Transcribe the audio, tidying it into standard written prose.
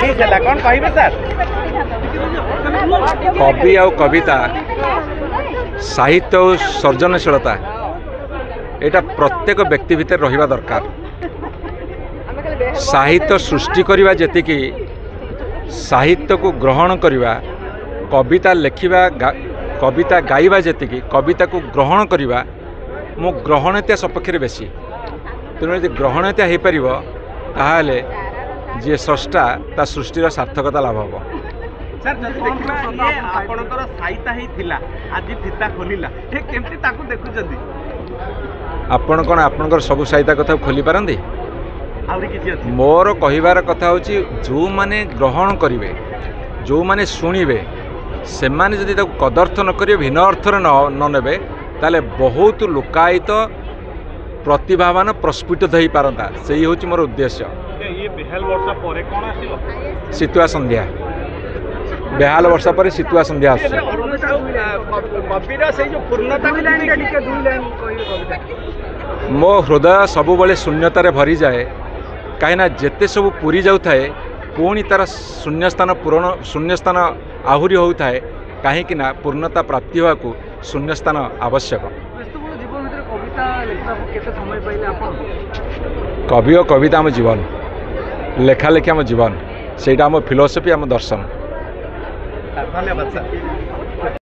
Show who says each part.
Speaker 1: कौन कहिबे सर
Speaker 2: कवि आ कविता साहित्य और सृजनशीलता एटा प्रत्येक व्यक्ति भितर रहिबा दरकार। साहित्य सृष्टि करवा जेतिकी साहित्य को ग्रहण करवा कविता लेखिबा कविता गाइबा जेतिकी कविता को ग्रहण करवा मो ग्रहणीयता सपक्ष बेसी। तेणु यदि ग्रहणीयता हो पार ताहले जी स्रष्टा ता सृष्टिर सार्थकता लाभ हम।
Speaker 1: सर जब देखा ये आपणकर साइता ही थिला आज फिता खोलिला ए केमती ताकू देखुचंदी
Speaker 2: आपण कोन आपणकर सब साहित्य कथा खोली पारंदी
Speaker 1: आउरी किछि अछि
Speaker 2: मोर कहिबार कथा होची जो माने ग्रहण करिवे जो माने सुनिबे से माने जदि ताकू कदर्थ न करिवे भिन्न अर्थ न नेबे ताले बहुत लोकायित प्रतिभावान प्रस्फुटित हो पारंता से होची मोर उद्देश्य।
Speaker 1: ये बेहाल वर्षा परे कोन आसीबो
Speaker 2: शीतुआ संध्या बेहाल वर्षा पर शीतुआ संध्या आस
Speaker 1: कविरा से जो पूर्णता टिके दुई लाइन कहिबे
Speaker 2: मो हृदय सब बेले शून्यतार भरी जाए कहीं जेते सब पूरी जाए पुणी तार शून्यस्थान पूरण शून्यस्थान आहरी होता है कहीं पूर्णता प्राप्ति होगा को शून्यस्थान आवश्यक। कवि और कविता आम जीवन लेखा लेखी आम जीवन से आम फिलोसफी आम दर्शन।
Speaker 1: धन्यवाद सर।